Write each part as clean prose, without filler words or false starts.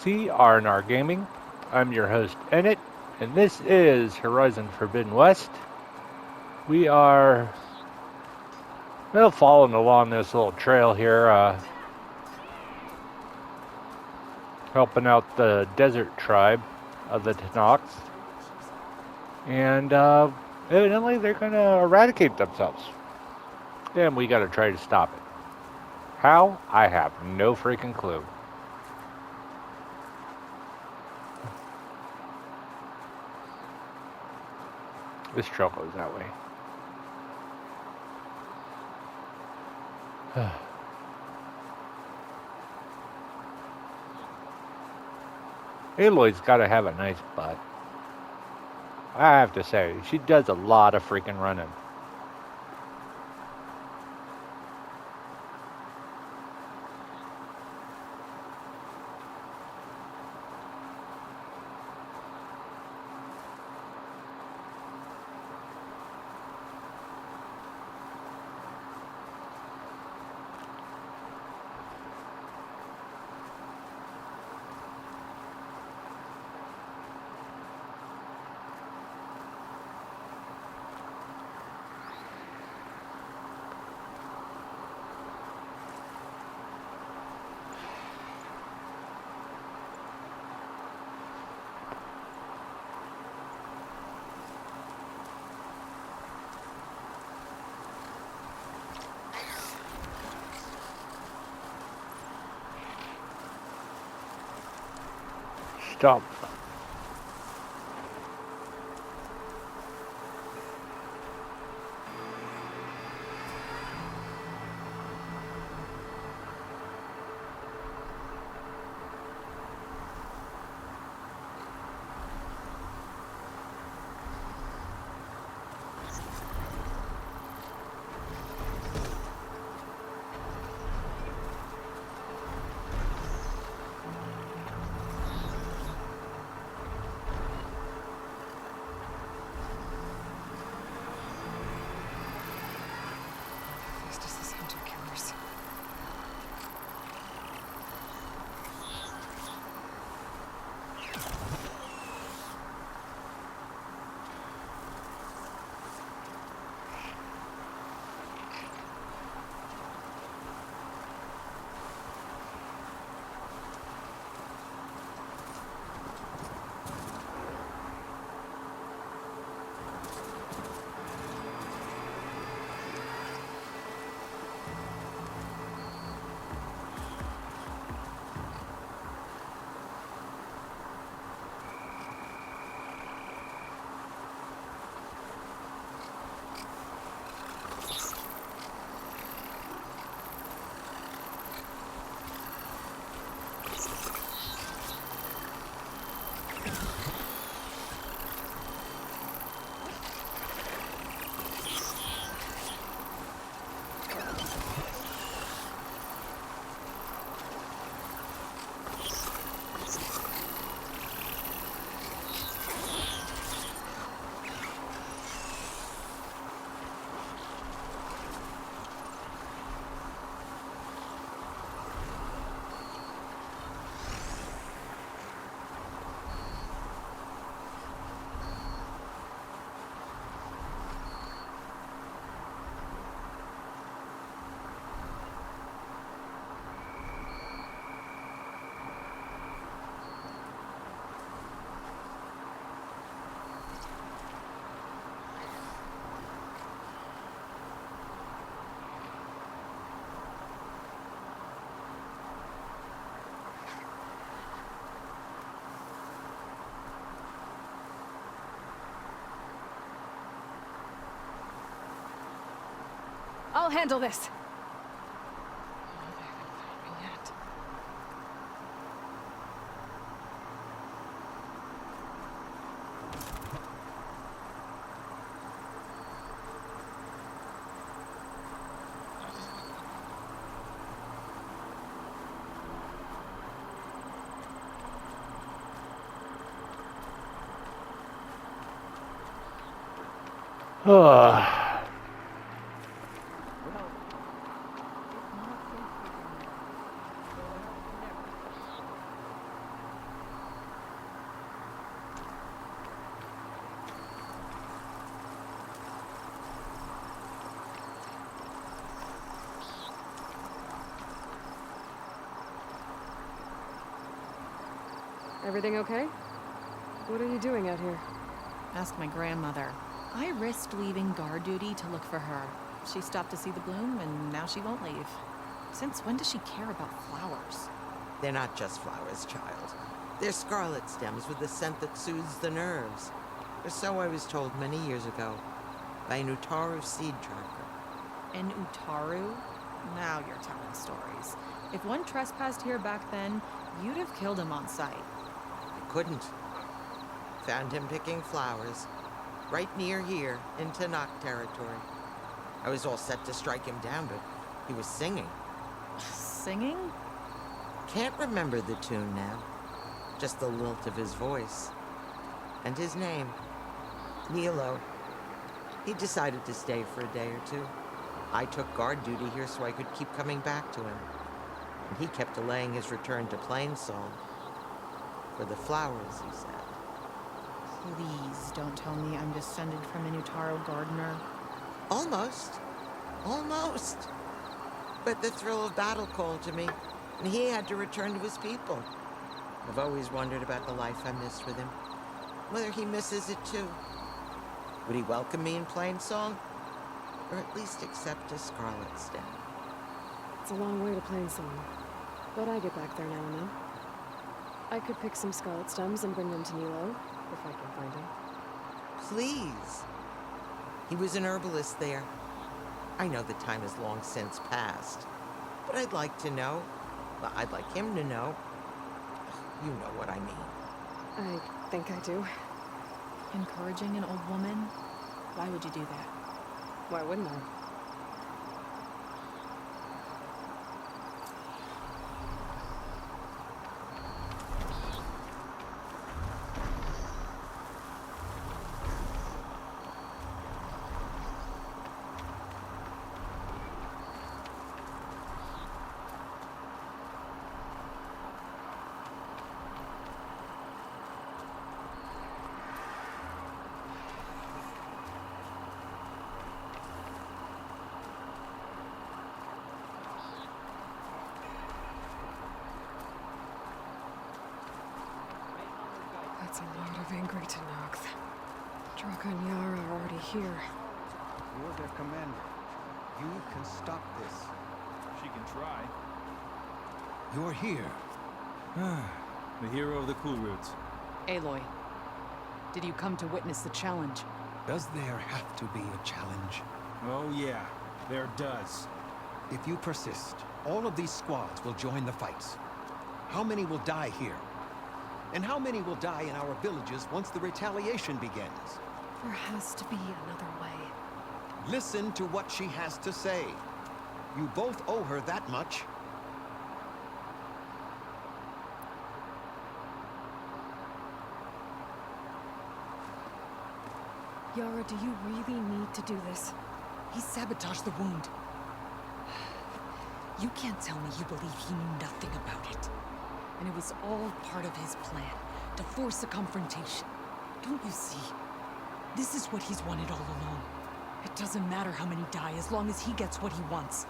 CRNR Gaming. I'm your host, Ennett, and this is Horizon Forbidden West. We are following along this little trail here, helping out the desert tribe of the Tanoks. And evidently they're going to eradicate themselves. And we got to try to stop it. How? I have no freaking clue. This trail goes that way. Aloy's got to have a nice butt. I have to say, she does a lot of freaking running. Stop. I'll handle this. Everything okay? What are you doing out here? Ask my grandmother. I risked leaving guard duty to look for her. She stopped to see the bloom, and now she won't leave. Since when does she care about flowers? They're not just flowers, child. They're scarlet stems with a scent that soothes the nerves. Or so I was told many years ago by an Utaru seed tracker. An Utaru? Now you're telling stories. If one trespassed here back then, you'd have killed him on sight. I couldn't. Found him picking flowers, right near here, in Tanakh territory. I was all set to strike him down, but he was singing. Singing? Can't remember the tune now. Just the lilt of his voice. And his name. Nilo. He decided to stay for a day or two. I took guard duty here so I could keep coming back to him. And he kept delaying his return to Plainsong. For the flowers, he said. Please don't tell me I'm descended from an Utaru gardener. Almost. Almost. But the thrill of battle called to me, and he had to return to his people. I've always wondered about the life I missed with him. Whether he misses it too. Would he welcome me in Plainsong? Or at least accept a scarlet stem? It's a long way to Plainsong, but I get back there now and then. I could pick some scarlet stems and bring them to Nilo, if I can find him. Please. He was an herbalist there. I know the time has long since passed, but I'd like to know. Well, I'd like him to know. You know what I mean. I think I do. Encouraging an old woman? Why would you do that? Why wouldn't I? That's a lot of angry Tenakth. Draka and Yara are already here. You're their commander. You can stop this. She can try. You're here. The hero of the Cool Roots. Aloy, did you come to witness the challenge? Does there have to be a challenge? Oh yeah, there does. If you persist, all of these squads will join the fights. How many will die here? And how many will die in our villages once the retaliation begins? There has to be another way. Listen to what she has to say. You both owe her that much. Yara, do you really need to do this? He sabotaged the wound. You can't tell me you believe he knew nothing about it. And it was all part of his plan, to force a confrontation. Don't you see? This is what he's wanted all along. It doesn't matter how many die as long as he gets what he wants.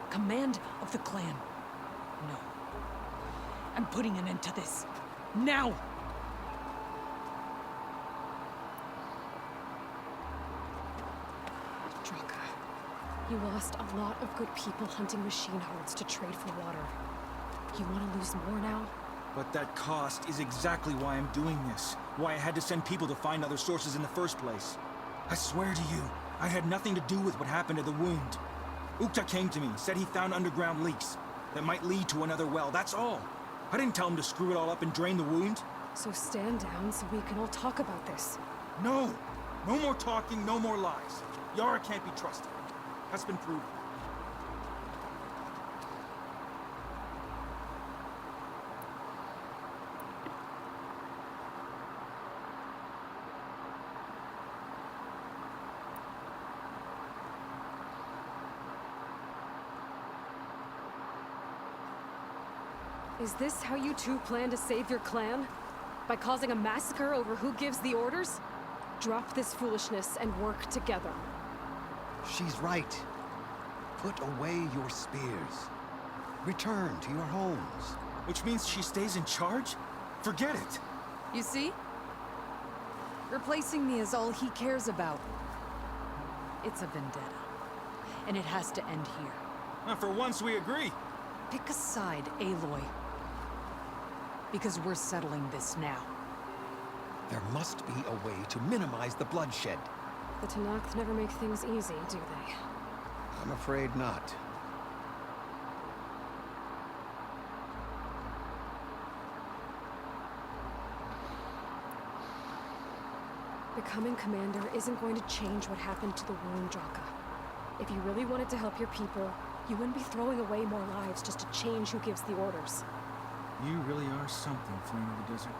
Command of the clan. No. I'm putting an end to this. Now! Draka, you lost a lot of good people hunting machine herds to trade for water. You want to lose more now? But that cost is exactly why I'm doing this. Why I had to send people to find other sources in the first place. I swear to you, I had nothing to do with what happened to the wound. Ukta came to me, said he found underground leaks that might lead to another well, that's all. I didn't tell him to screw it all up and drain the wound. So stand down so we can all talk about this. No! No more talking, no more lies. Yara can't be trusted. That's been proven. Is this how you two plan to save your clan? By causing a massacre over who gives the orders? Drop this foolishness and work together. She's right. Put away your spears. Return to your homes. Which means she stays in charge? Forget it. You see? Replacing me is all he cares about. It's a vendetta. And it has to end here. Now, for once, we agree. Pick a side, Aloy. Because we're settling this now. There must be a way to minimize the bloodshed. The Tenakth never make things easy, do they? I'm afraid not. Becoming commander isn't going to change what happened to the wound, Draka. If you really wanted to help your people, you wouldn't be throwing away more lives just to change who gives the orders. You really are something, Flame of the Desert.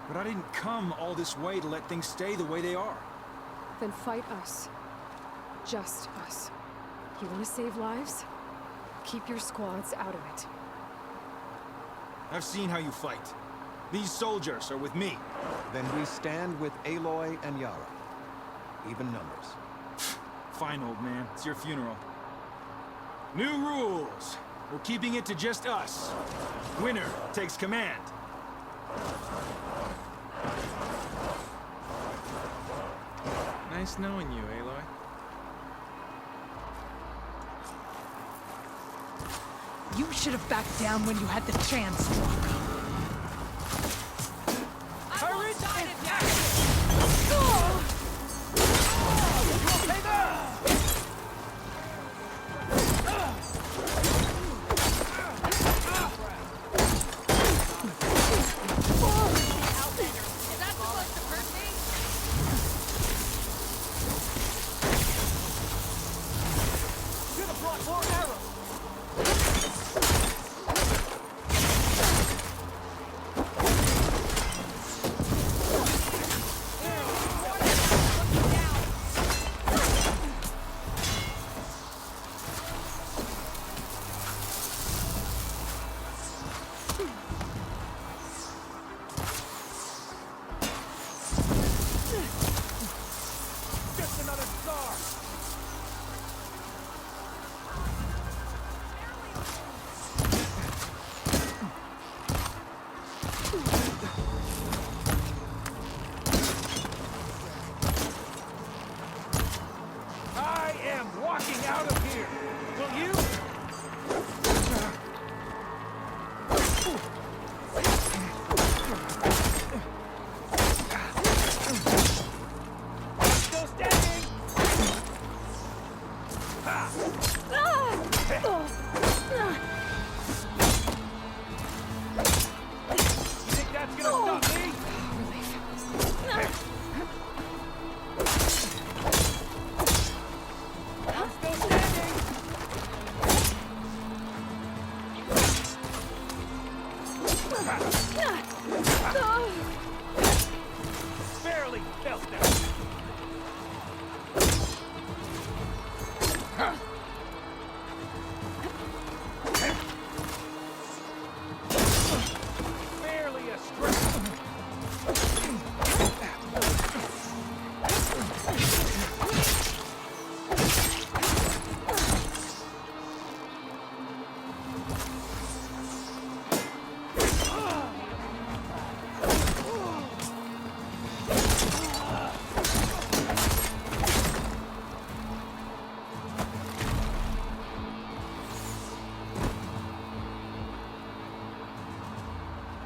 But I didn't come all this way to let things stay the way they are. Then fight us. Just us. You want to save lives? Keep your squads out of it. I've seen how you fight. These soldiers are with me. Then we stand with Aloy and Yara. Even numbers. Fine, old man. It's your funeral. New rules. We're keeping it to just us. Winner takes command. Nice knowing you, Aloy. You should have backed down when you had the chance, Draka.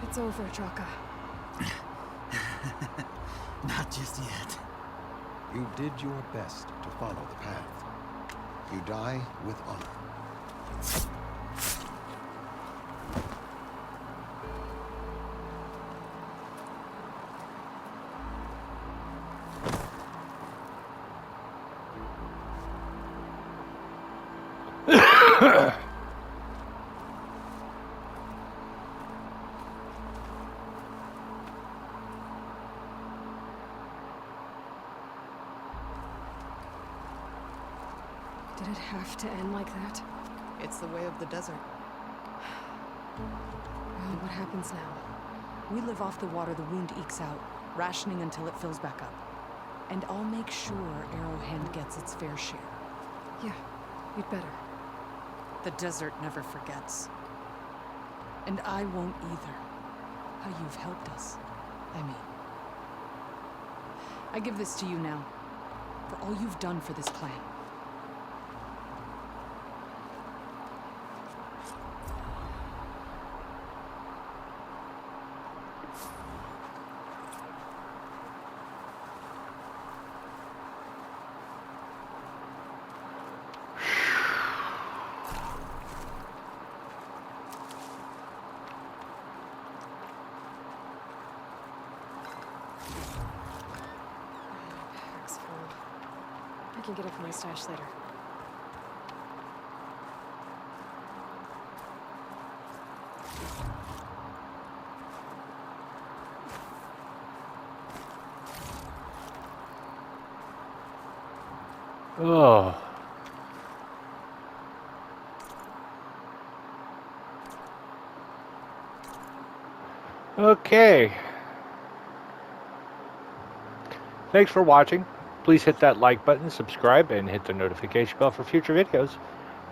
It's over, Draka. Not just yet. You did your best to follow the path. You die with honor. Did it have to end like that? It's the way of the desert. Well, what happens now? We live off the water the wound ekes out, rationing until it fills back up. And I'll make sure Arrowhand gets its fair share. Yeah, you'd better. The desert never forgets. And I won't either. how you've helped us. I mean, I give this to you now, for all you've done for this clan. Bag's full. I can get it from my stash later. Oh. Okay. Thanks for watching. Please hit that like button, subscribe, and hit the notification bell for future videos.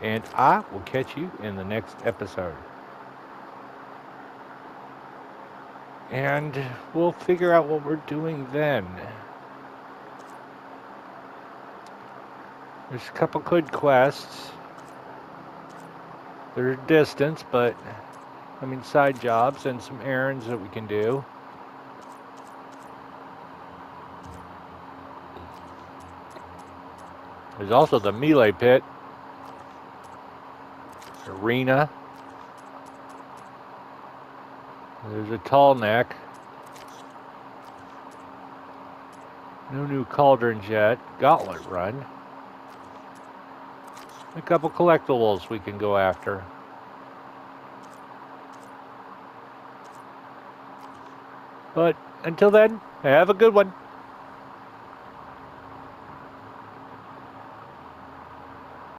And I will catch you in the next episode. And we'll figure out what we're doing then. There's a couple good quests. They're distance, but I mean side jobs and some errands that we can do. There's also the melee pit. Arena. There's a tall neck. No new cauldrons yet. Gauntlet run. A couple collectibles we can go after. But until then, have a good one.